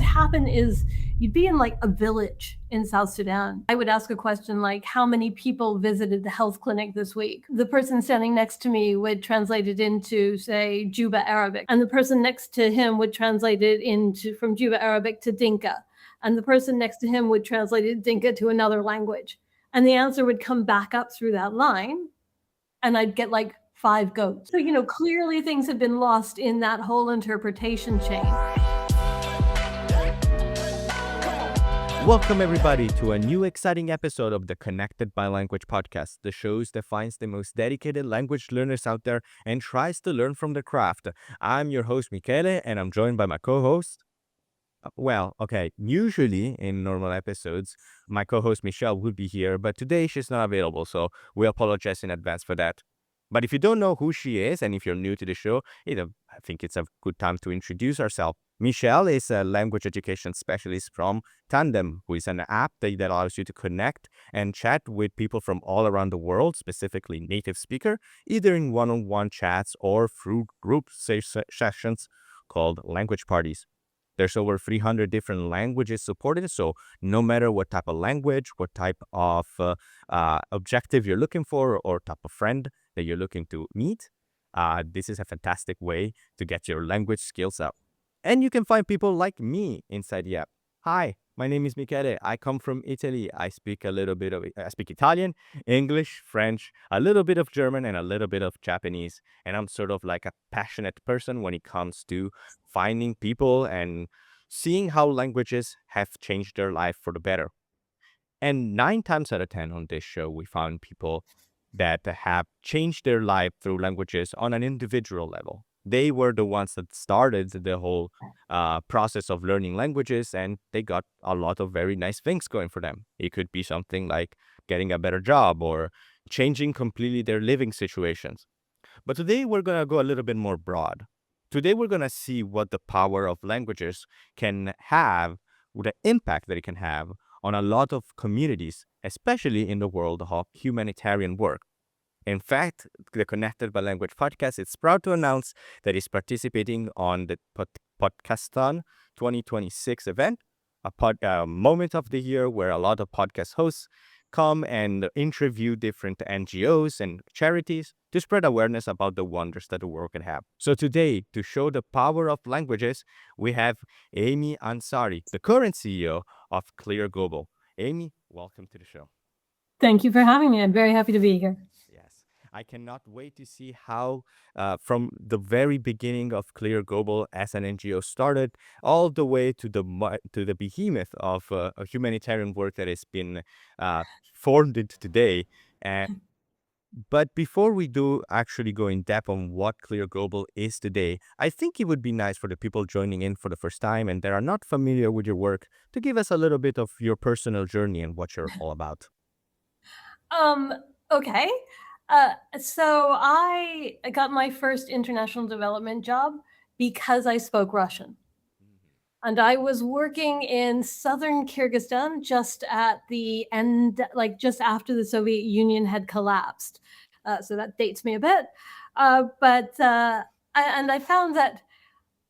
would happen is you'd be in like a village in South Sudan. I would ask a question like, how many people visited the health clinic this week? The person standing next to me would translate it into, say, Juba Arabic, and the person next to him would translate it into from Juba Arabic to Dinka, and the person next to him would translate it Dinka to another language, and the answer would come back up through that line, and I'd get like 5 goats. So, clearly things have been lost in that whole interpretation chain. Welcome, everybody, to a new exciting episode of the Connected by Language podcast, the show that finds the most dedicated language learners out there and tries to learn from the craft. I'm your host, Michele, and I'm joined by my co-host. Usually in normal episodes, my co-host Michelle would be here, but today she's not available, so we apologize in advance for that. But if you don't know who she is, and if you're new to the show, I think it's a good time to introduce ourselves. Michelle is a language education specialist from Tandem, who is an app that allows you to connect and chat with people from all around the world, specifically native speaker, either in one-on-one chats or through group sessions called language parties. There's over 300 different languages supported, so no matter what type of language, what type of objective you're looking for, or type of friend that you're looking to meet, this is a fantastic way to get your language skills up. And you can find people like me inside the app. Hi, my name is Michele. I come from Italy. I speak Italian, English, French, a little bit of German, and a little bit of Japanese. And I'm sort of like a passionate person when it comes to finding people and seeing how languages have changed their life for the better. And 9 times out of 10 on this show, we found people that have changed their life through languages on an individual level. They were the ones that started the whole process of learning languages, and they got a lot of very nice things going for them. It could be something like getting a better job or changing completely their living situations. But today we're going to go a little bit more broad. Today we're going to see what the power of languages can have, the impact that it can have on a lot of communities, especially in the world of humanitarian work. In fact, the Connected by Language podcast is proud to announce that it's participating on the Podcasthon 2026 event, a moment of the year where a lot of podcast hosts come and interview different NGOs and charities to spread awareness about the wonders that the world can have. So today, to show the power of languages, we have Aimee Ansari, the current CEO of Clear Global. Aimee, welcome to the show. Thank you for having me. I'm very happy to be here. Yes, I cannot wait to see how from the very beginning of Clear Global as an NGO started, all the way to the behemoth of a humanitarian work that has been formed into today. But before we do actually go in depth on what Clear Global is today, I think it would be nice for the people joining in for the first time and that are not familiar with your work to give us a little bit of your personal journey and what you're all about. Okay. So I got my first international development job because I spoke Russian. And I was working in southern Kyrgyzstan just at the end, like just after the Soviet Union had collapsed. So that dates me a bit. And I found that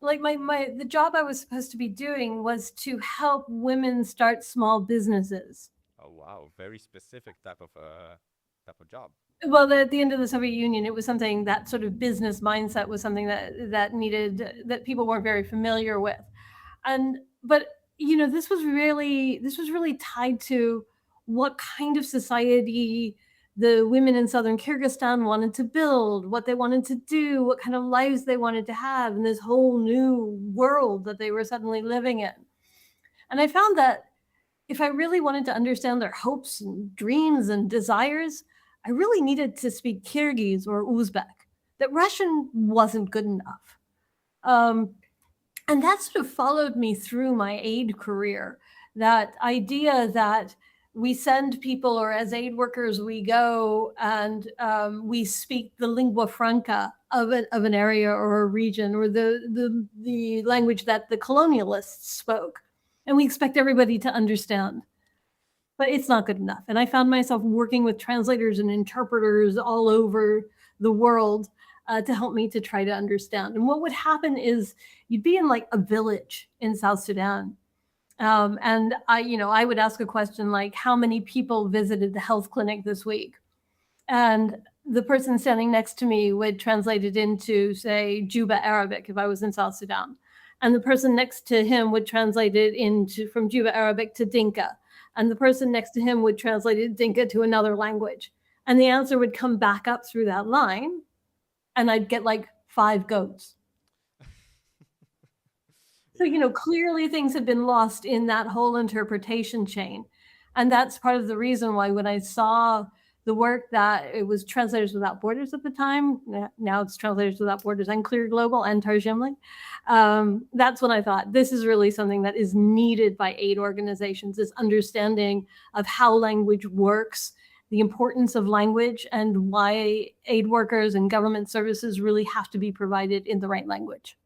like the job I was supposed to be doing was to help women start small businesses. Oh, wow. Very specific type of job. Well, at the end of the Soviet Union, it was something that sort of business mindset was something that people weren't very familiar with. But this was really tied to what kind of society the women in southern Kyrgyzstan wanted to build, what they wanted to do, what kind of lives they wanted to have in this whole new world that they were suddenly living in. And I found that if I really wanted to understand their hopes and dreams and desires, I really needed to speak Kyrgyz or Uzbek, that Russian wasn't good enough. And that sort of followed me through my aid career, that idea that we send people, or as aid workers, we go and we speak the lingua franca of an area or a region, or the language that the colonialists spoke, and we expect everybody to understand. But it's not good enough. And I found myself working with translators and interpreters all over the world to help me to try to understand. And what would happen is you'd be in like a village in South Sudan. And I would ask a question like, how many people visited the health clinic this week? And the person standing next to me would translate it into, say, Juba Arabic if I was in South Sudan. And the person next to him would translate it into from Juba Arabic to Dinka. And the person next to him would translate it Dinka to another language. And the answer would come back up through that line. And I'd get like 5 goats. So, clearly things have been lost in that whole interpretation chain. And that's part of the reason why when I saw the work that it was Translators Without Borders at the time, now it's Translators Without Borders and Clear Global and Tarjimli, that's when I thought this is really something that is needed by aid organizations, this understanding of how language works, the importance of language, and why aid workers and government services really have to be provided in the right language.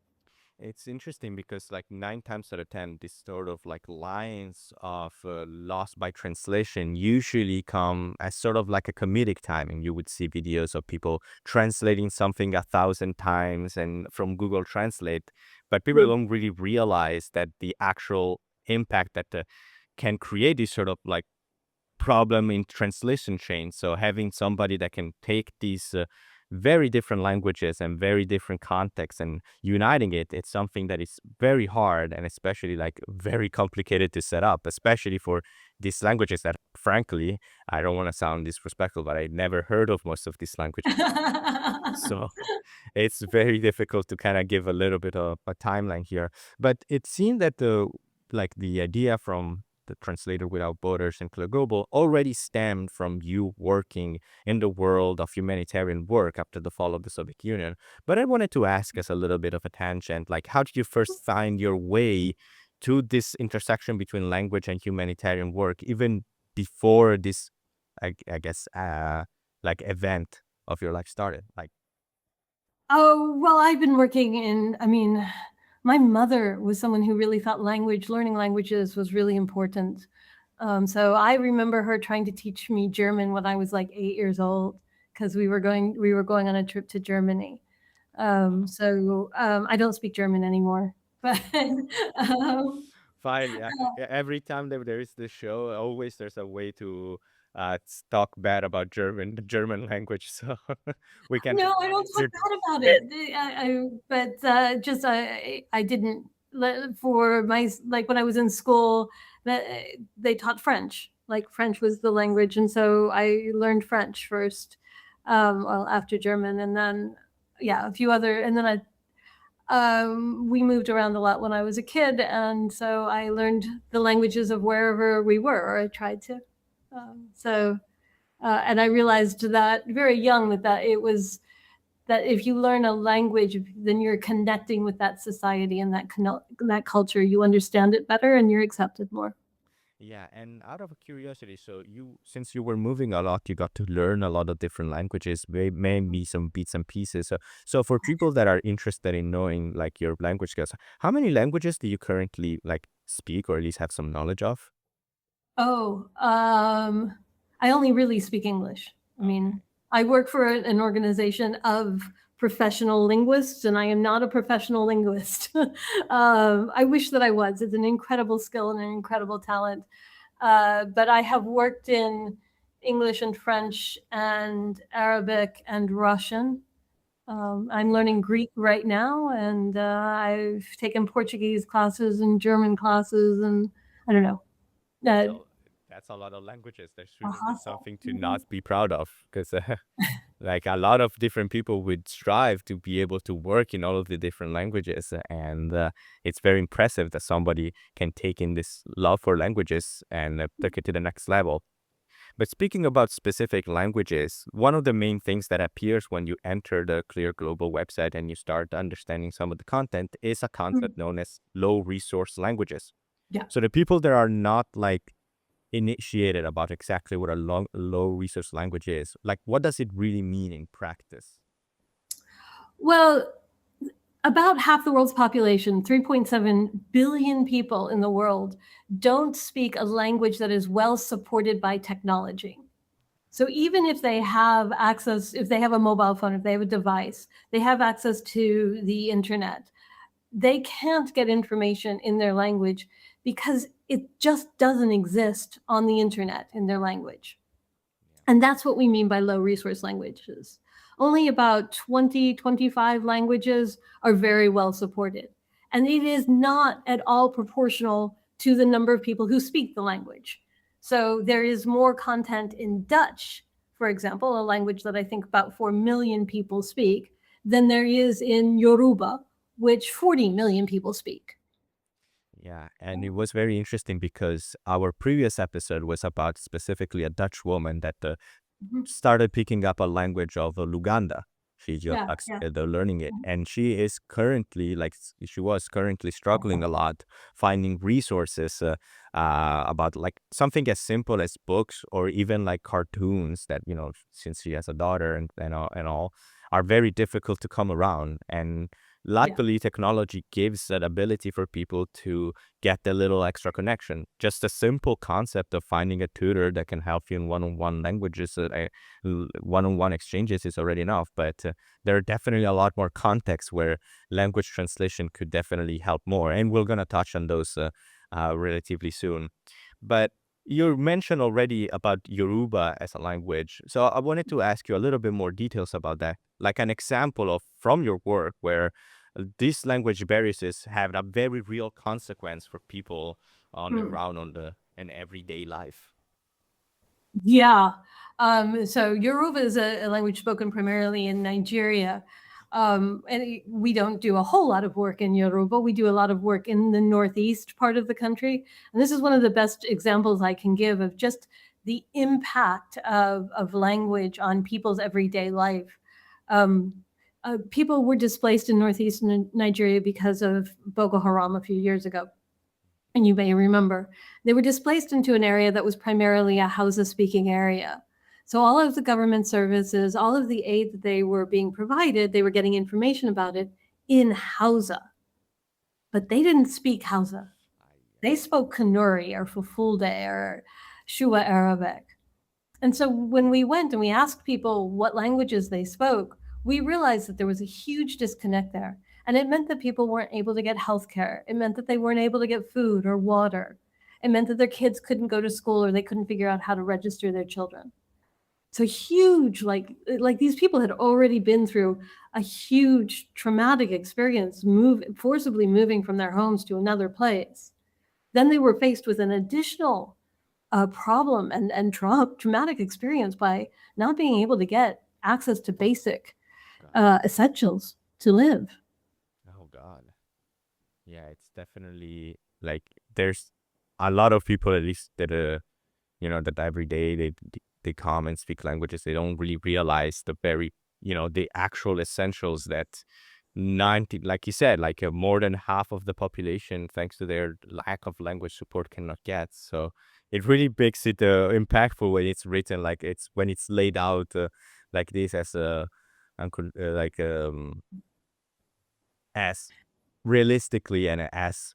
It's interesting because like 9 times out of 10, this sort of like lines of lost by translation usually come as sort of like a comedic timing. You would see videos of people translating something 1,000 times and from Google Translate, but people don't really realize that the actual impact that can create this sort of like problem in translation chain. So having somebody that can take these very different languages and very different contexts and uniting it's something that is very hard and especially like very complicated to set up, especially for these languages that frankly, I don't want to sound disrespectful, but I never heard of most of these languages. So it's very difficult to kind of give a little bit of a timeline here. But it seemed that the idea from the Translator Without Borders and Clear Global already stemmed from you working in the world of humanitarian work after the fall of the Soviet Union. But I wanted to ask us a little bit of a tangent, like how did you first find your way to this intersection between language and humanitarian work, even before this, I guess, like event of your life started? Like, Oh, well, I've been working my mother was someone who really thought learning languages was really important. So I remember her trying to teach me German when I was like 8 years old because we were going on a trip to Germany. I don't speak German anymore, but um, fine, yeah. Yeah, every time that there is this show, always there's a way to talk bad about the German language. So we can. no, I don't talk we're- bad about it. Just I didn't for my like when I was in school that they taught French. Like French was the language, and so I learned French first. Well, after German, and then a few other, and then we moved around a lot when I was a kid, and so I learned the languages of wherever we were, or I tried to. And I realized that very young that it was that if you learn a language, then you're connecting with that society and that culture. You understand it better and you're accepted more. Yeah, and out of curiosity, so since you were moving a lot, you got to learn a lot of different languages, maybe some bits and pieces. So for people that are interested in knowing like your language skills, how many languages do you currently like speak or at least have some knowledge of? Oh, I only really speak English. Okay. I work for an organization of professional linguists, and I am not a professional linguist. I wish that I was. It's an incredible skill and an incredible talent. But I have worked in English and French and Arabic and Russian. I'm learning Greek right now, and I've taken Portuguese classes and German classes, and I don't know. Uh, So that's a lot of languages. There a shouldn't be hustle. something to not be proud of because like a lot of different people would strive to be able to work in all of the different languages. And it's very impressive that somebody can take in this love for languages and take it to the next level. But speaking about specific languages, one of the main things that appears when you enter the Clear Global website and you start understanding some of the content is a Mm, concept known as low resource languages. yeah. So the people that are not like initiated about exactly what a low resource language is, like what does it really mean in practice? Well, about half the world's population, 3.7 billion people in the world, don't speak a language that is well supported by technology. So even if they have access, if they have a mobile phone, if they have a device, they have access to the internet, they can't get information in their language because it just doesn't exist on the internet in their language. And that's what we mean by low resource languages. Only about 20, 25 languages are very well supported. And it is not at all proportional to the number of people who speak the language. So there is more content in Dutch, for example, a language that I think about 4 million people speak, than there is in Yoruba, which 40 million people speak. Yeah, and it was very interesting because our previous episode was about specifically a Dutch woman that Mhm. started picking up a language of Luganda. She just Yeah, yeah. learning it, and she is currently she was currently struggling a lot finding resources about like something as simple as books or even like cartoons that since she has a daughter and all are very difficult to come around. And Yeah. luckily, technology gives that ability for people to get a little extra connection. Just a simple concept of finding a tutor that can help you in one-on-one languages, one-on-one exchanges is already enough. But there are definitely a lot more contexts where language translation could definitely help more. And we're going to touch on those relatively soon. But you mentioned already about Yoruba as a language. So I wanted to ask you a little bit more details about that, like an example of from your work where these language barriers have a very real consequence for people on the Mm. ground on the in everyday life. Yeah. So Yoruba is a language spoken primarily in Nigeria. We don't do a whole lot of work in Yoruba. We do a lot of work in the northeast part of the country. And this is one of the best examples I can give of just the impact of language on people's everyday life. Um, People were displaced in northeastern Nigeria because of Boko Haram a few years ago. And you may remember, they were displaced into an area that was primarily a Hausa speaking area. So all of the government services, all of the aid that they were being provided, they were getting information about it in Hausa. But they didn't speak Hausa. They spoke Kanuri or Fulfulde or Shua Arabic. And so when we went and we asked people what languages they spoke, we realized that there was a huge disconnect there. And it meant that people weren't able to get health care. It meant that they weren't able to get food or water. It meant that their kids couldn't go to school or they couldn't figure out how to register their children. So huge, like these people had already been through a huge traumatic experience, forcibly moving from their homes to another place. Then they were faced with an additional problem and traumatic experience by not being able to get access to basic God. essentials to live. Oh God. Yeah, it's definitely like there's a lot of people at least that that every day they come and speak languages. They don't really realize the very the actual essentials that 90, like you said, like more than half of the population, thanks to their lack of language support, cannot get. So it really makes it impactful when it's written, like it's when it's laid out like this as a like as realistically and as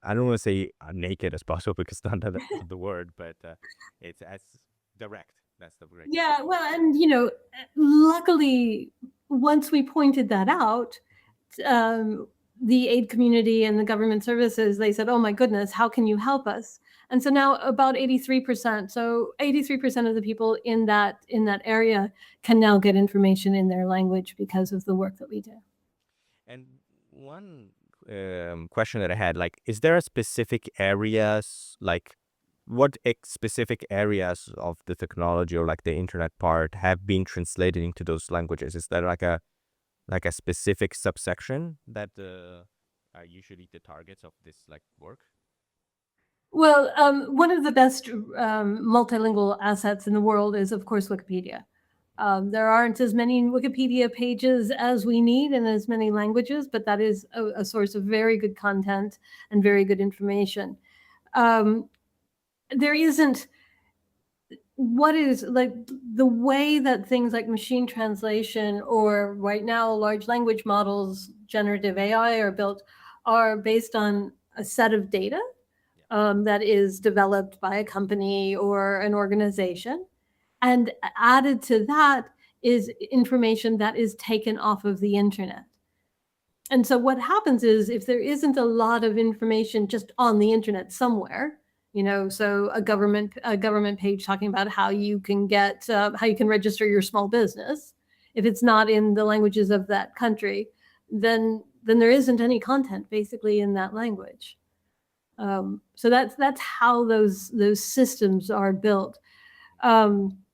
I don't want to say naked as possible because that's not the word, but it's as direct. That's the correct word. Yeah, well, and luckily, once we pointed that out, um, the aid community and the government services, they said, "Oh my goodness, how can you help us?" And so now about 83%, so 83% of the people in that area can now get information in their language because of the work that we do. And one question that I had, like, is there a specific areas, like, what specific areas of the technology or like the internet part have been translated into those languages? Is there like a specific subsection that are usually the targets of this like work? Well, one of the best multilingual assets in the world is, of course, Wikipedia. There aren't as many Wikipedia pages as we need in as many languages, but that is a source of very good content and very good information. Um, there isn't what is like the way that things like machine translation or right now large language models, generative AI are built are based on a set of data Yeah. that is developed by a company or an organization. And added to that is information that is taken off of the internet. And so what happens is if there isn't a lot of information just on the internet somewhere, so a government page talking about how you can register your small business, if it's not in the languages of that country, then there isn't any content basically in that language. So that's how those systems are built. Um,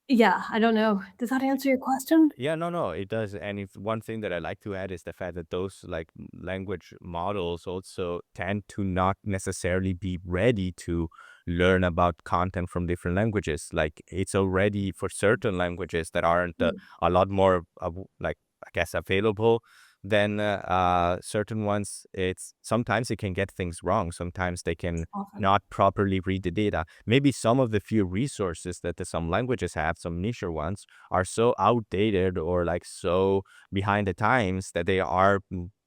yeah, I don't know. Does that answer your question? Yeah, no, no, it does. And if one thing that I like to add is the fact that those like language models also tend to not necessarily be ready to learn about content from different languages. Like it's already for certain languages that aren't Mm, a lot more like I guess available than certain ones. It's sometimes it can get things wrong. Sometimes they can often. not properly read the data. Maybe some of the few resources that some languages have, some niche ones, are so outdated or like so behind the times that they are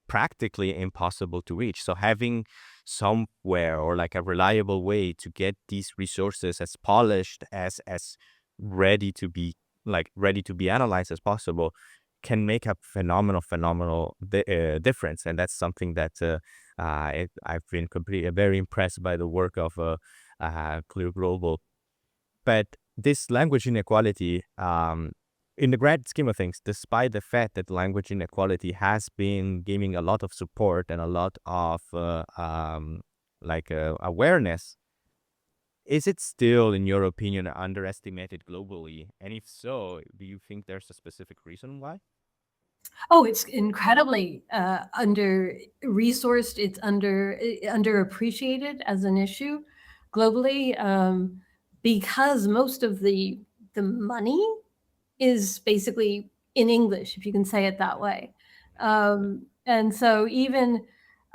practically impossible to reach. So having somewhere or like a reliable way to get these resources as polished as ready to be ready to be analyzed as possible can make a phenomenal difference. And that's something that I've been completely very impressed by the work of Clear Global. But this language inequality, in the grand scheme of things, despite the fact that language inequality has been giving a lot of support and a lot of awareness, is it still, in your opinion, underestimated globally? And if so, do you think there's a specific reason why? Oh, it's incredibly under resourced. It's underappreciated as an issue globally, because most of the money is basically in English, if you can say it that way. And so even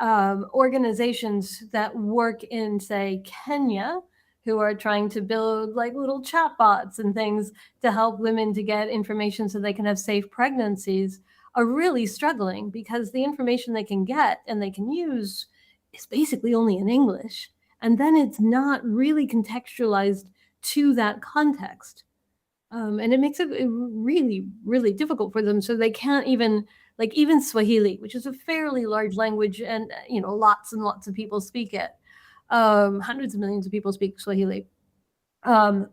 organizations that work in, say, Kenya, who are trying to build like little chatbots and things to help women to get information so they can have safe pregnancies, are really struggling because the information they can get and they can use is basically only in English. And then it's not really contextualized to that context. And it makes it really, really difficult for them. So they can't even, like, even Swahili, which is a fairly large language, and lots and lots of people speak it. Hundreds of millions of people speak Swahili. Um,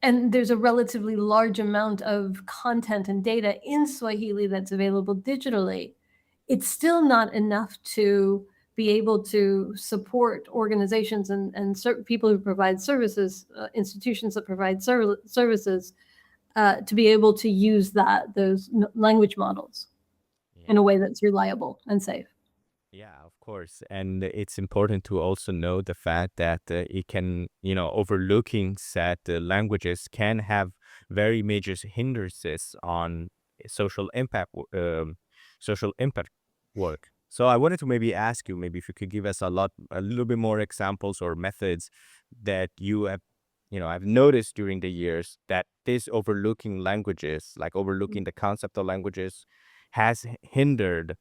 and there's a relatively large amount of content and data in Swahili that's available digitally. It's still not enough to be able to support organizations and people who provide services, institutions that provide services, to be able to use those language models in a Yeah. way that's reliable and safe. Yeah, of course. And it's important to also know the fact that it can, overlooking set languages can have very major hindrances on social impact, social impact work. So I wanted to maybe ask you, maybe if you could give us a little bit more examples or methods that you have, I've noticed during the years that this overlooking languages, like overlooking the concept of languages, has hindered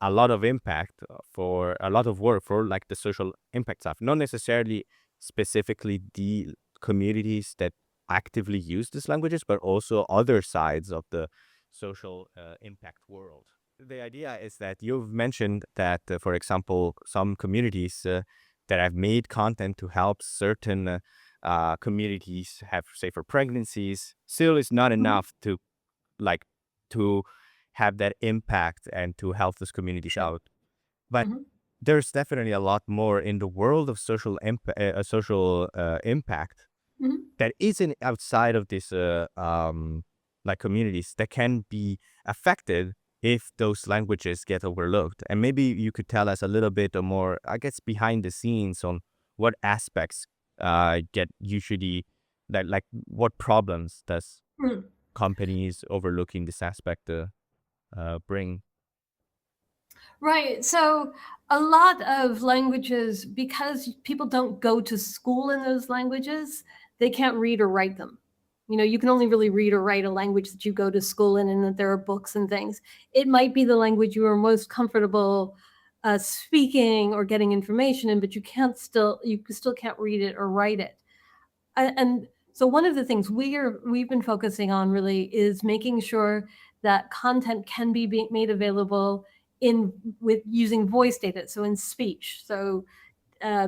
a lot of impact for a lot of work for like the social impact stuff, not necessarily specifically the communities that actively use these languages, but also other sides of the social impact world. The idea is that you've mentioned that, for example, some communities that have made content to help certain communities have safer pregnancies still is not Mhm, enough to like to have that impact and to help those communities sure. out. But Mhm, there's definitely a lot more in the world of social impact mhm, that isn't outside of this like communities that can be affected if those languages get overlooked. And maybe you could tell us a little bit more, I guess, behind the scenes on what aspects get usually like what problems does mhm. companies overlooking this aspect bring. Right. So a lot of languages, because people don't go to school in those languages, they can't read or write them. You can only really read or write a language that you go to school in and that there are books and things. It might be the language you are most comfortable speaking or getting information in, but you still can't read it or write it. And So one of the things we've been focusing on really is making sure that content can be made available in with using voice data, so in speech. So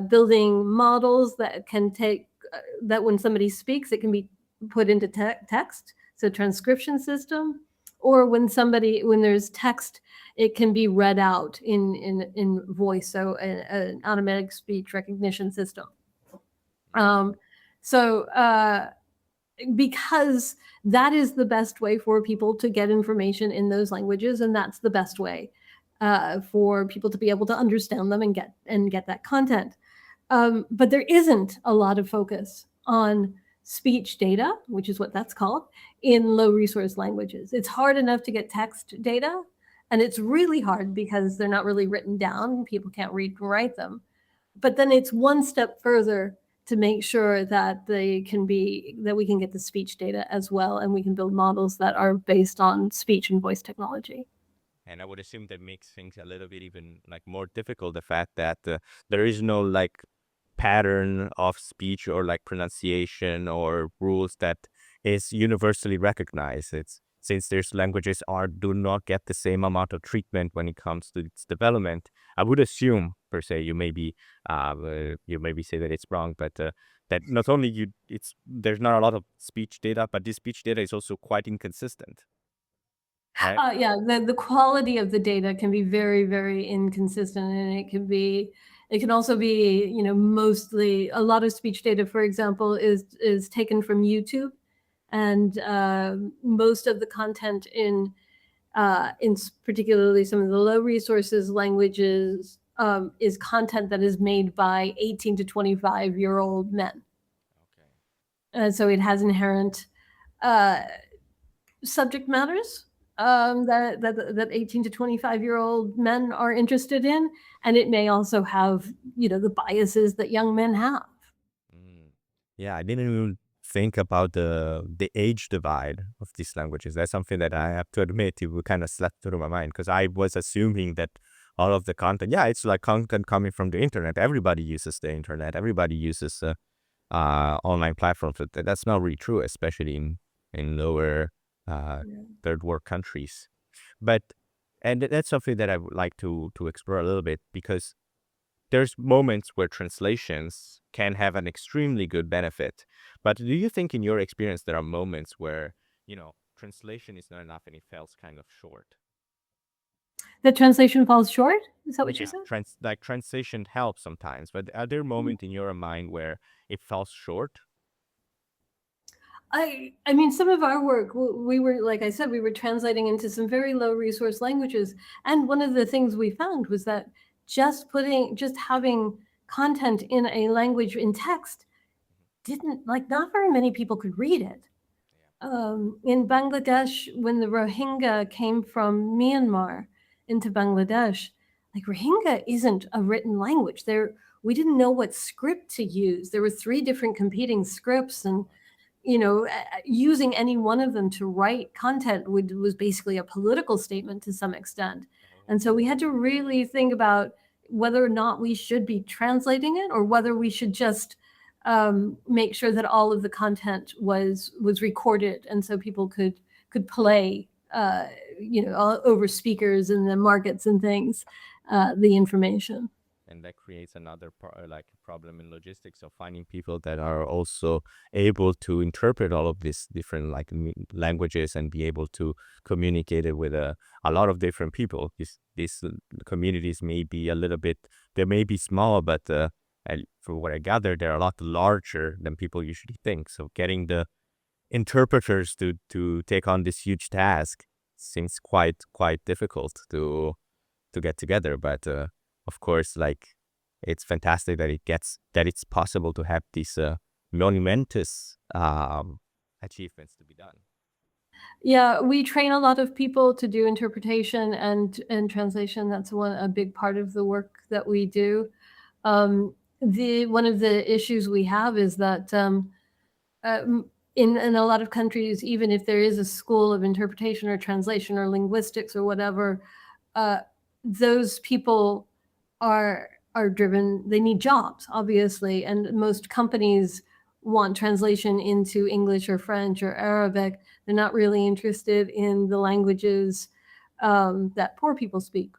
building models that can take that when somebody speaks, it can be put into text, so transcription system, or when there's text, it can be read out in voice, so an automatic speech recognition system. Um, so because that is the best way for people to get information in those languages, and that's the best way for people to be able to understand them and get that content. But there isn't a lot of focus on speech data, which is what that's called, in low resource languages. It's hard enough to get text data, and it's really hard because they're not really written down. People can't read and write them. But then it's one step further to make sure that we can get the speech data as well, and we can build models that are based on speech and voice technology. And I would assume that makes things a little bit even like more difficult, the fact that there is no like pattern of speech or like pronunciation or rules that is universally recognized. It's since there's languages are do not get the same amount of treatment when it comes to its development. I would assume per se you maybe say that it's wrong, but that not only it's there's not a lot of speech data, but this speech data is also quite inconsistent, right? Yeah, the quality of the data can be very, very inconsistent, and it can also be, mostly a lot of speech data, for example, is taken from YouTube, and most of the content particularly some of the low resources languages is content that is made by 18 to 25-year-old men, Okay. and so it has inherent uh, subject matters that 18 to 25-year-old men are interested in, and it may also have the biases that young men have. Mm. Yeah, I didn't even think about the age divide of these languages. That's something that I have to admit it kind of slept through my mind because I was assuming that all of the content, yeah, it's like content coming from the internet. Everybody uses the internet. Everybody uses online platforms. But that's not really true, especially in lower uh, third world countries. But and that's something that I would like to explore a little bit because there's moments where translations can have an extremely good benefit. But do you think in your experience there are moments where, translation is not enough and it falls kind of short? The translation falls short, is that what you Yeah, said? translation helps sometimes, but are there moments in your mind where it falls short? I mean, some of our work, we were, like I said, we were translating into some very low resource languages, and one of the things we found was that just having content in a language in text didn't, like, not very many people could read it. In Bangladesh, when the Rohingya came from Myanmar into Bangladesh, like, Rohingya isn't a written language. We didn't know what script to use. There were three different competing scripts, and using any one of them to write content was basically a political statement to some extent. And so we had to really think about whether or not we should be translating it, or whether we should just make sure that all of the content was recorded, and so people could play, over speakers in the markets and things, the information. And that creates another like problem in logistics of finding people that are also able to interpret all of these different like languages and be able to communicate it with a lot of different people. These communities may be a little bit, they may be small, but and from what I gather, they're a lot larger than people usually think. So getting the interpreters to take on this huge task seems quite difficult to get together. But of course, like it's fantastic that it's possible to have these monumentous achievements to be done. Yeah, we train a lot of people to do interpretation and translation. That's a big part of the work that we do. The One of the issues we have is that in a lot of countries, even if there is a school of interpretation or translation or linguistics or whatever, uh, those people are driven. They need jobs, obviously, and most companies want translation into English or French or Arabic. They're not really interested in the languages that poor people speak.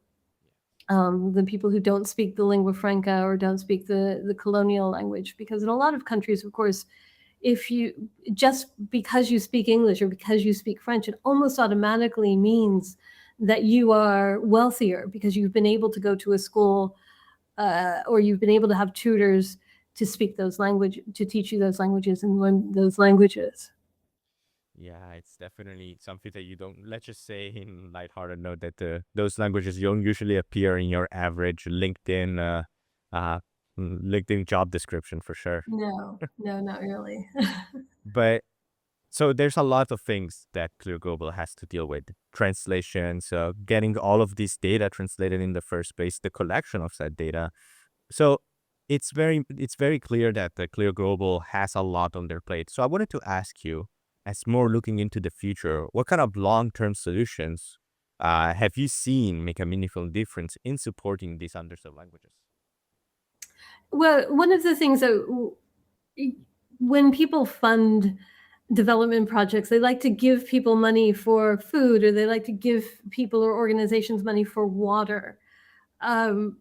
The people who don't speak the lingua franca or don't speak the colonial language, because in a lot of countries, of course, if you just because you speak English or because you speak French, it almost automatically means that you are wealthier because you've been able to go to a school or you've been able to have tutors to speak those language to teach you those languages and learn those languages. Yeah, it's definitely something that you don't, let's just say in lighthearted note that those languages don't usually appear in your average uh, LinkedIn job description for sure. No, no, not really. But so there's a lot of things that Clear Global has to deal with. Translations, getting all of this data translated in the first place, the collection of that data. So it's very clear that the Clear Global has a lot on their plate. So I wanted to ask you, as more looking into the future, what kind of long-term solutions have you seen make a meaningful difference in supporting these underserved languages? Well, one of the things that when people fund development projects, they like to give people money for food, or they like to give people or organizations money for water. Um,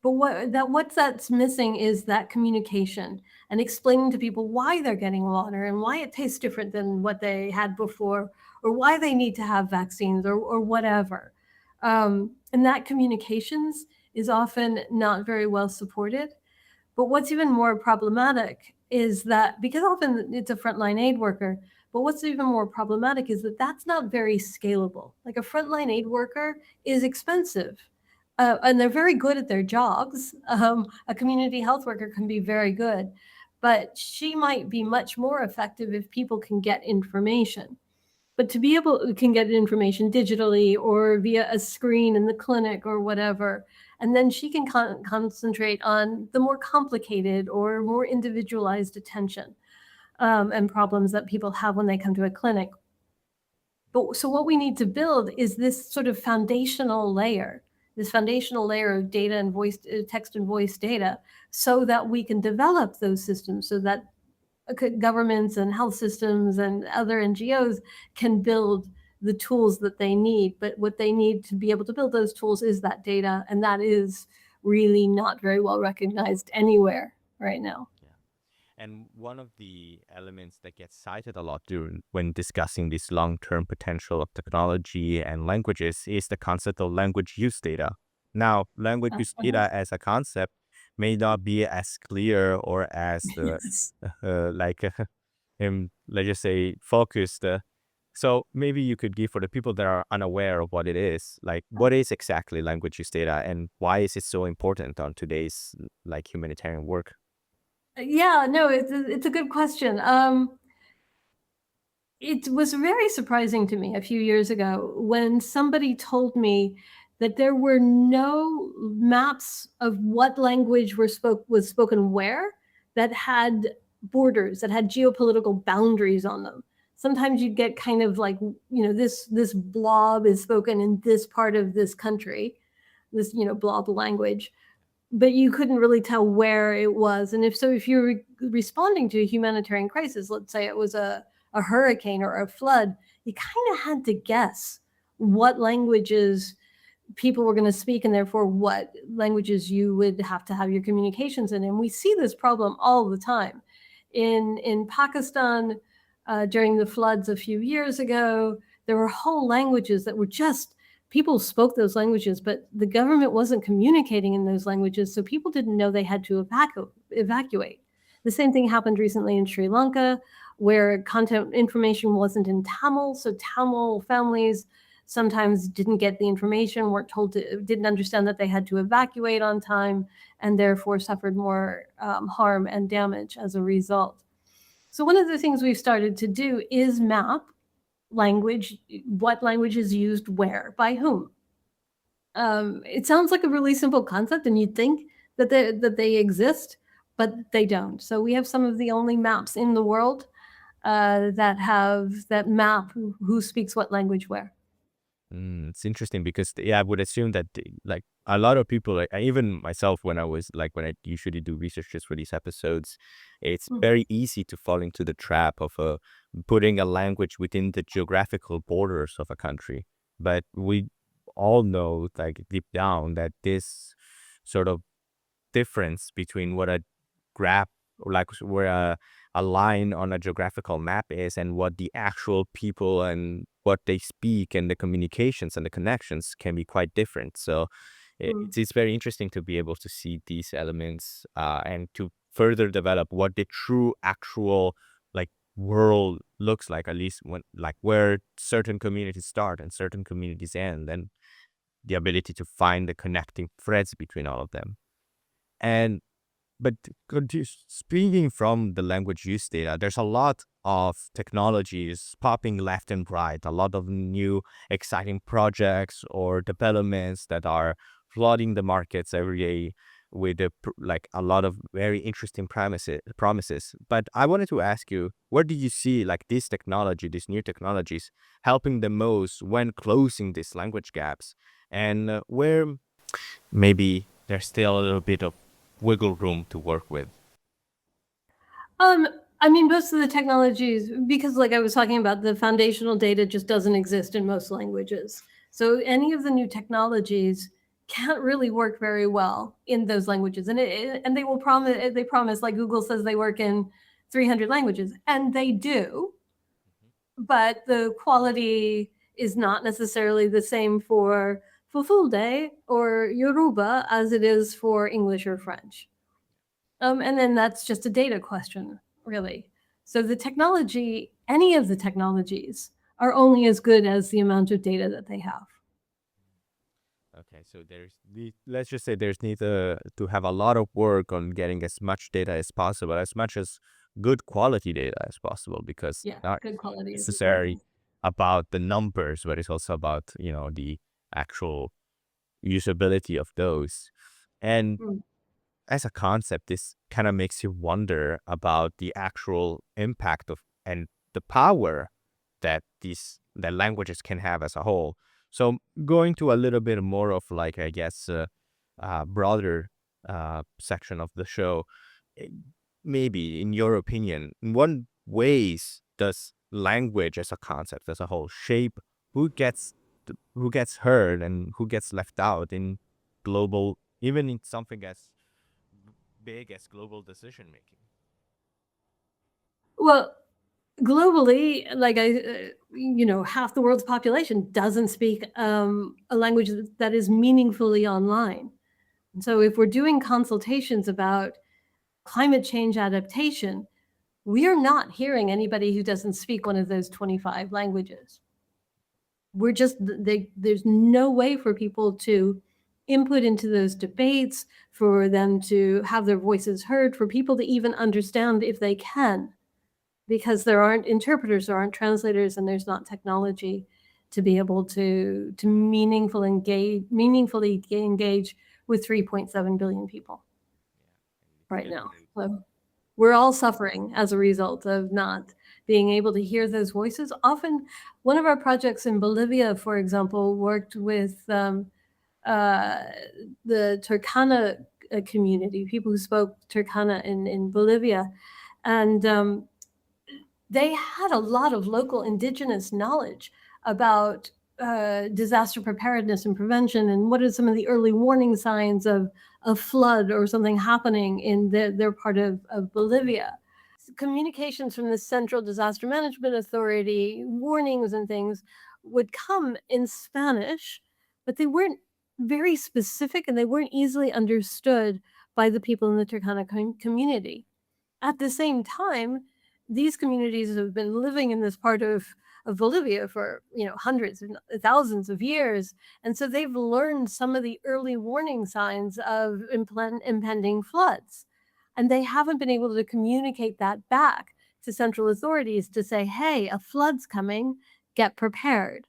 but what that's missing is that communication and explaining to people why they're getting water and why it tastes different than what they had before, or why they need to have vaccines or whatever. And that communications is often not very well supported. But what's even more problematic is that because often it's a frontline aid worker, but what's even more problematic is that that's not very scalable. Like a frontline aid worker is expensive. And they're very good at their jobs. A community health worker can be very good, but she might be much more effective if people can get information. But to be able can get information digitally or via a screen in the clinic or whatever, and then she can concentrate on the more complicated or more individualized attention and problems that people have when they come to a clinic. But so what we need to build is this sort of foundational layer, this foundational layer of data and voice, text and voice data, so that we can develop those systems, so that governments and health systems and other NGOs can build the tools that they need. But what they need to be able to build those tools is that data, and that is really not very well recognized anywhere right now. Yeah. And one of the elements that gets cited a lot during when discussing this long-term potential of technology and languages is the concept of language use data. Now, language use Uh-huh. data as a concept may not be as clear or as Yes. like let's just say focused. So maybe you could give for the people that are unaware of what it is, like what is exactly language use data and why is it so important on today's like humanitarian work? Yeah, no, it's a good question. It was very surprising to me a few years ago when somebody told me that there were no maps of what language was spoken where, that had borders, that had geopolitical boundaries on them. Sometimes you'd get kind of like, this blob is spoken in this part of this country, this, blob language, but you couldn't really tell where it was. And if you're responding to a humanitarian crisis, let's say it was a hurricane or a flood, you kind of had to guess what languages people were going to speak, and therefore what languages you would have to have your communications in. And we see this problem all the time in Pakistan. During the floods a few years ago, there were whole languages that were just people spoke those languages, but the government wasn't communicating in those languages, so people didn't know they had to evacuate. The same thing happened recently in Sri Lanka, where content information wasn't in Tamil, so Tamil families sometimes didn't get the information, weren't told to, didn't understand that they had to evacuate on time, and therefore suffered more harm and damage as a result. So one of the things we've started to do is map language, what language is used where, by whom. It sounds like a really simple concept, and you'd think that they exist, but they don't. So we have some of the only maps in the world that map who speaks what language where. It's interesting because yeah, I would assume that like a lot of people, like even myself, when I usually do researches for these episodes, it's Mm, very easy to fall into the trap of putting a language within the geographical borders of a country. But we all know, like deep down, that this sort of difference between what a graph like where a line on a geographical map is and what the actual people and what they speak and the communications and the connections can be quite different. So mm. it's very interesting to be able to see these elements and to further develop what the true actual like world looks like, at least when like where certain communities start and certain communities end, and the ability to find the connecting threads between all of them. And but speaking from the language use data, there's a lot of technologies popping left and right, a lot of new exciting projects or developments that are flooding the markets every day with like a lot of very interesting promises. But I wanted to ask you, where do you see like this technology, these new technologies, helping the most when closing these language gaps, and where maybe there's still a little bit of wiggle room to work with? Um, I mean, most of the technologies, because like I was talking about, the foundational data just doesn't exist in most languages. So any of the new technologies can't really work very well in those languages, and they promise like Google says they work in 300 languages, and they do, but the quality is not necessarily the same for Fulfulde or Yoruba as it is for English or French. And then that's just a data question, really. So the technology, any of the technologies, are only as good as the amount of data that they have. Okay, so let's just say there's need to have a lot of work on getting as much data as possible, as much as good quality data as possible, because Yeah, not good quality is necessarily important. about the numbers, but it's also about, the actual usability of those. And Mm. as a concept, this kind of makes you wonder about the actual impact of and the power that that languages can have as a whole. So going to a little bit more of like I guess broader section of the show, eh, maybe in your opinion, in what ways does language as a concept as a whole shape who gets who gets heard and who gets left out in global, even in something as big as global decision making? Well, globally, like half the world's population doesn't speak a language that is meaningfully online. And so, if we're doing consultations about climate change adaptation, we are not hearing anybody who doesn't speak one of those 25 languages. We're just there's no way for people to input into those debates, for them to have their voices heard, for people to even understand if they can, because there aren't interpreters, there aren't translators, and there's not technology to be able to meaningfully engage with 3.7 billion people It's right now. definitely. So we're all suffering as a result of not being able to hear those voices. Often, one of our projects in Bolivia, for example, worked with uh, the Turkana community, people who spoke Turkana in Bolivia. And they had a lot of local indigenous knowledge about disaster preparedness and prevention, and what are some of the early warning signs of a flood or something happening in their part of Bolivia. Communications from the Central Disaster Management Authority, warnings and things, would come in Spanish, but they weren't very specific and they weren't easily understood by the people in the Turkana community. At the same time, these communities have been living in this part of Bolivia for hundreds and thousands of years, and so they've learned some of the early warning signs of impending floods, and they haven't been able to communicate that back to central authorities to say, "Hey, a flood's coming, get prepared."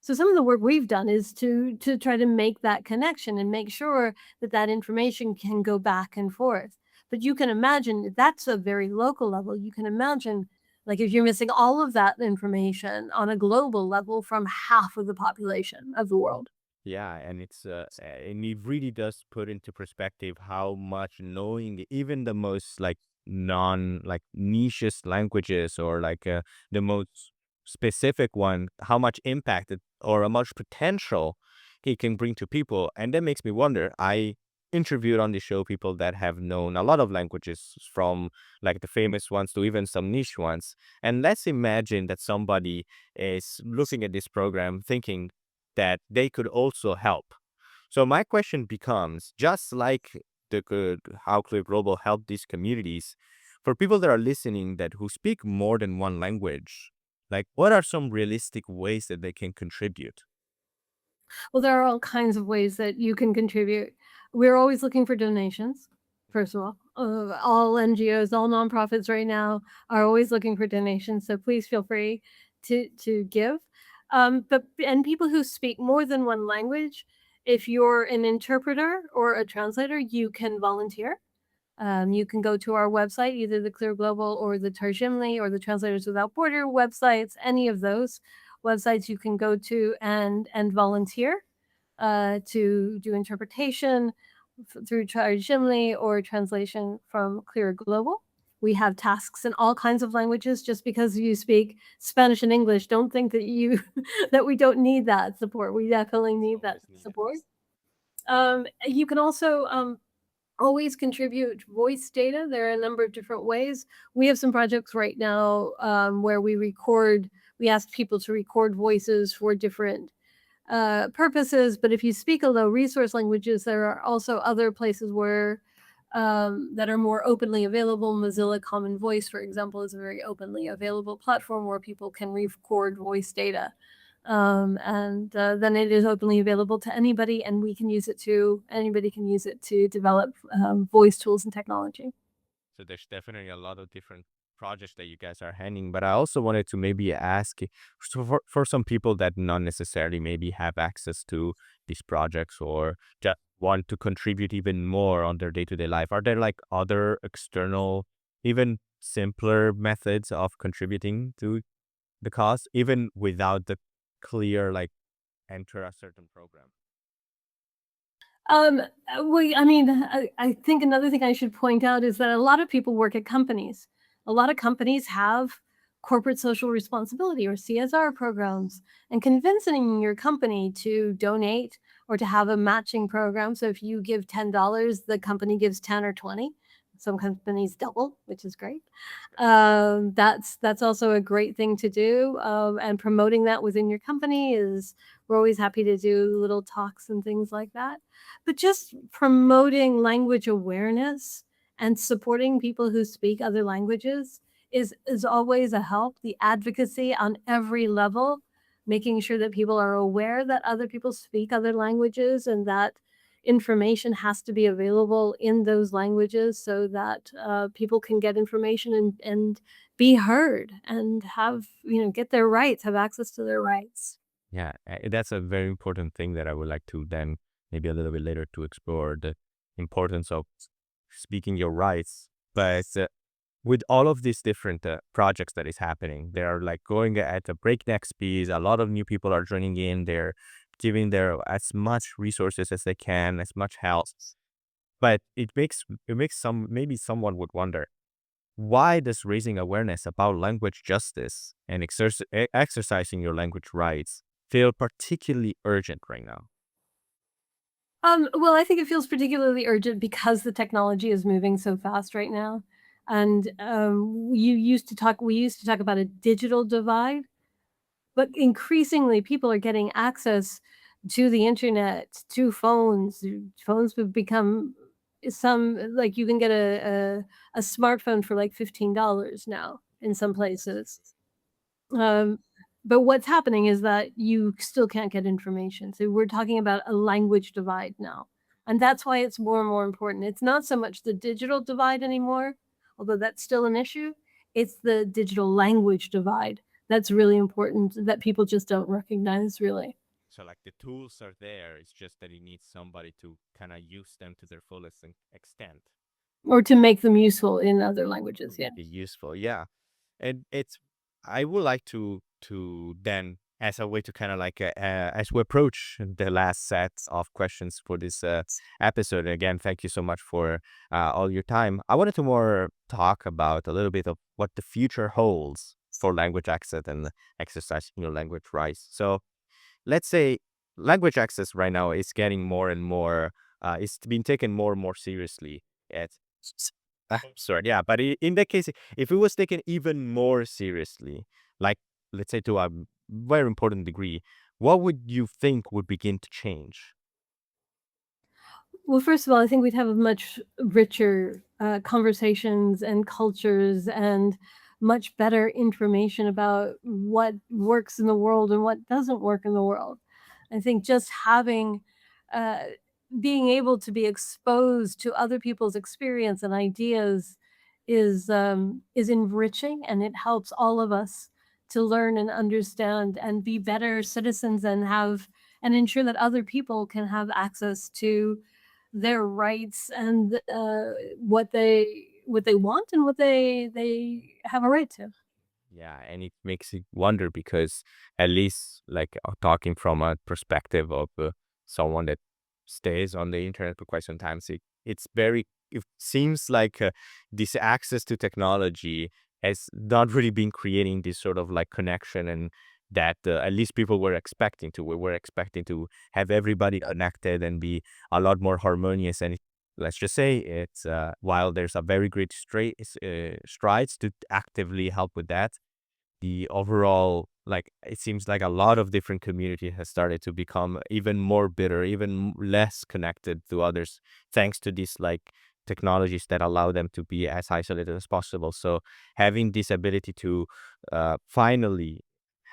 So some of the work we've done is to try to make that connection and make sure that that information can go back and forth. But you can imagine that's a very local level. You can imagine Like if you're missing all of that information on a global level from half of the population of the world. Yeah, and and it really does put into perspective how much knowing even the most like non like nichest languages or the most specific one, how much impact or how much potential it can bring to people. And that makes me wonder. I interviewed on the show people that have known a lot of languages, from like the famous ones to even some niche ones. And let's imagine that somebody is looking at this program thinking that they could also help. So my question becomes, just like the good how Clear Global helped these communities, for people that are listening that who speak more than one language, like what are some realistic ways that they can contribute? Well, there are all kinds of ways that you can contribute. We're always looking for donations, first of all. All NGOs, all nonprofits right now are always looking for donations, so please feel free to give. But and people who speak more than one language, if you're an interpreter or a translator, you can volunteer. You can go to our website, either the Clear Global or the Tarjimli or the Translators Without Border websites, any of those websites you can go to and volunteer to do interpretation through Tarjimli or translation from Clear Global. We have tasks in all kinds of languages. Just because you speak Spanish and English, don't think that you that we don't need that support. We definitely need that Always needed. support. You can also always contribute voice data. There are a number of different ways. We have some projects right now where we ask people to record voices for different purposes. But if you speak a low resource languages, there are also other places where that are more openly available. Mozilla Common Voice, for example, is a very openly available platform where people can record voice data. And then it is openly available to anybody, and anybody can use it to develop voice tools and technology. So there's definitely a lot of different projects that you guys are handling. But I also wanted to maybe ask, so for some people that not necessarily maybe have access to these projects or just want to contribute even more on their day-to-day life, are there like other external, even simpler methods of contributing to the cause, even without the clear like enter a certain program? I mean, I think another thing I should point out is that a lot of people work at companies. A lot of companies have corporate social responsibility or CSR programs, and convincing your company to donate or to have a matching program. So if you give $10, the company gives 10 or 20. Some companies double, which is great. That's also a great thing to do. And promoting that within your company is we're always happy to do little talks and things like that. But just promoting language awareness and supporting people who speak other languages is always a help. The advocacy on every level, making sure that people are aware that other people speak other languages and that information has to be available in those languages so that people can get information and be heard and get their rights, have access to their rights. Yeah, that's a very important thing that I would like to then maybe a little bit later to explore the importance of speaking your rights. But with all of these different projects that is happening, they are like going at a breakneck speed. A lot of new people are joining in. They're giving their as much resources as they can, as much help. But it makes maybe someone would wonder, why does raising awareness about language justice and exercising your language rights feel particularly urgent right now? Well, I think it feels particularly urgent because the technology is moving so fast right now. And we used to talk about a digital divide, but increasingly people are getting access to the internet, to phones. Phones have become some like you can get a smartphone for like $15 now in some places. Um, but what's happening is that you still can't get information. So we're talking about a language divide now. And that's why it's more and more important. It's not so much the digital divide anymore, although that's still an issue. It's the digital language divide that's really important that people just don't recognize really, So like the tools are there, it's just that it needs somebody to kind of use them to their fullest extent or to make them useful in other to languages. Yeah. make it useful. Yeah. And it's I would like to then, as a way to kind of like as we approach the last set of questions for this episode. Again, thank you so much for all your time. I wanted to more talk about a little bit of what the future holds for language access and exercising your language rights. So let's say language access right now is getting more and more, it's being taken more and more seriously at sorry, yeah, but in that case, if it was taken even more seriously, like let's say to a very important degree, what would you think would begin to change? Well, first of all, I think we'd have a much richer conversations and cultures and much better information about what works in the world and what doesn't work in the world. I think just having, uh, being able to be exposed to other people's experience and ideas is enriching, and it helps all of us to learn and understand and be better citizens and have and ensure that other people can have access to their rights and what they want and what they have a right to. Yeah, and it makes you wonder because at least like talking from a perspective of someone that stays on the internet for quite some time, so it seems like this access to technology has not really been creating this sort of like connection and that at least people were expecting to. We were expecting to have everybody connected and be a lot more harmonious. And let's just say it's while there's a very great strides to actively help with that, the overall, like it seems like a lot of different community has started to become even more bitter, even less connected to others, thanks to these like technologies that allow them to be as isolated as possible. So having this ability to finally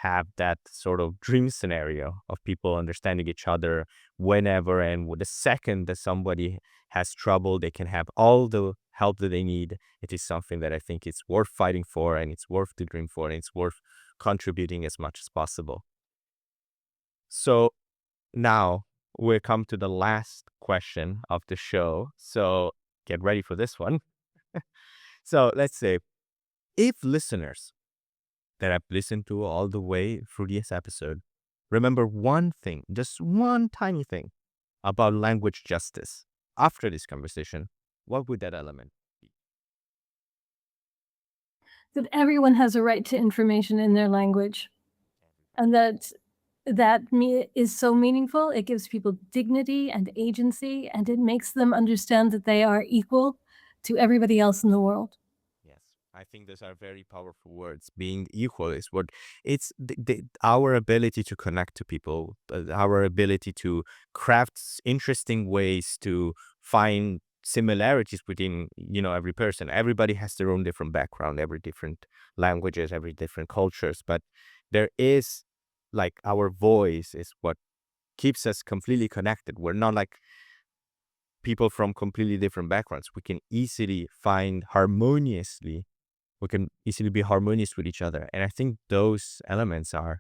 have that sort of dream scenario of people understanding each other whenever and with the second that somebody has trouble, they can have all the help that they need. It is something that I think it's worth fighting for and it's worth to dream for and it's worth contributing as much as possible. So now we come to the last question of the show. So get ready for this one. So let's say if listeners that have listened to all the way through this episode remember one thing, just one tiny thing about language justice after this conversation, what would that element be? That everyone has a right to information in their language, and is so meaningful. It gives people dignity and agency, and it makes them understand that they are equal to everybody else in the world. Yes, I think those are very powerful words. Being equal is what it's our ability to connect to people, our ability to craft interesting ways to find similarities within, every person. Everybody has their own different background, every different languages, every different cultures, but there is like our voice is what keeps us completely connected. We're not like people from completely different backgrounds. We can easily be harmonious with each other. And I think those elements are,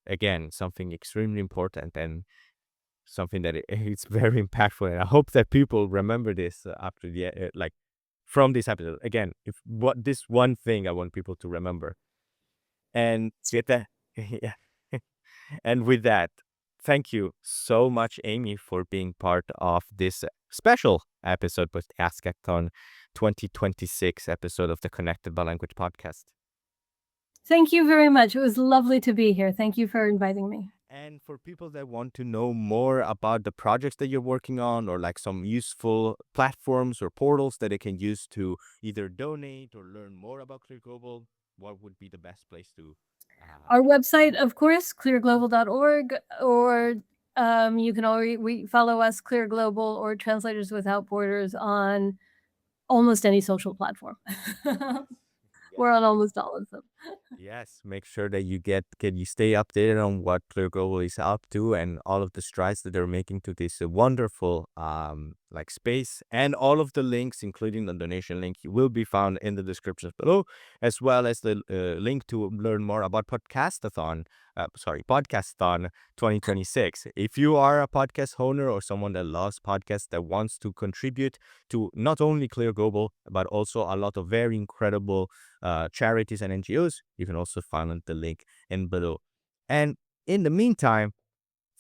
again, something extremely important and something that it's very impactful. And I hope that people remember this after like from this episode. Again, if what this one thing I want people to remember. And with that, yeah. And with that, thank you so much, Amy, for being part of this special episode with Podcasthon 2026 episode of the Connected by Language podcast. Thank you very much. It was lovely to be here. Thank you for inviting me. And for people that want to know more about the projects that you're working on or like some useful platforms or portals that they can use to either donate or learn more about Clear Global, what would be the best place to Our website, of course, clearglobal.org, or you can already follow us, Clear Global or Translators Without Borders, on almost any social platform. Yes, We're on almost all of them. yes, make sure that you stay updated on what Clear Global is up to and all of the strides that they're making to this wonderful like space, and all of the links, including the donation link, will be found in the description below, as well as the link to learn more about Podcasthon 2026. If you are a podcast owner or someone that loves podcasts that wants to contribute to not only Clear Global, but also a lot of very incredible charities and NGOs, you can also find the link in below. And in the meantime,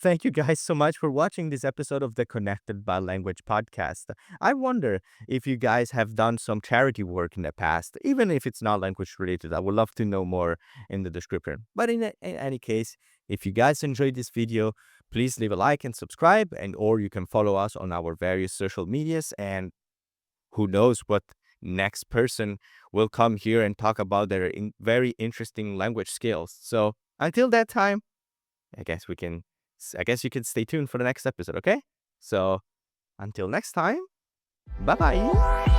thank you guys so much for watching this episode of the Connected by Language podcast. I wonder if you guys have done some charity work in the past, even if it's not language related. I would love to know more in the description. But in any case, if you guys enjoyed this video, please leave a like and subscribe, and or you can follow us on our various social medias. And who knows what next person will come here and talk about their very interesting language skills. So until that time, I guess you can stay tuned for the next episode, okay? So until next time, bye bye.